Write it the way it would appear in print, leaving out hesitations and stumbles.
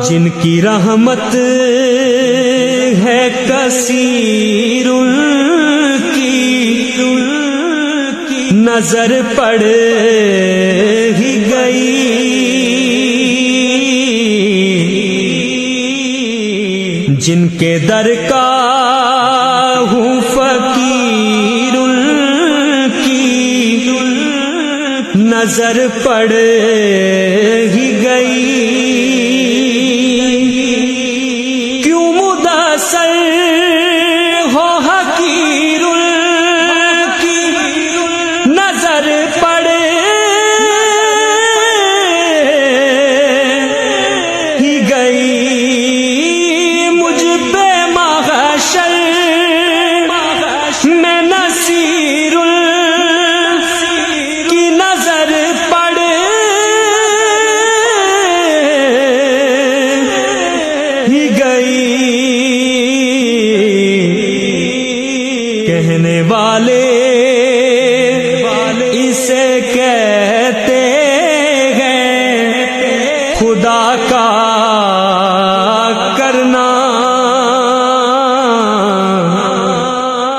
جن کی رحمت ہے کثیر کی نظر پڑ ہی گئی، جن کے در کا ہوں فقیر کی نظر پڑ ہی گئی، کیوں مدثر ہو حقیر کی نظر پڑ ہی گئی، مجھ پہ محشر میں نصیر کی نظر پڑ ہی گئی، کہنے والے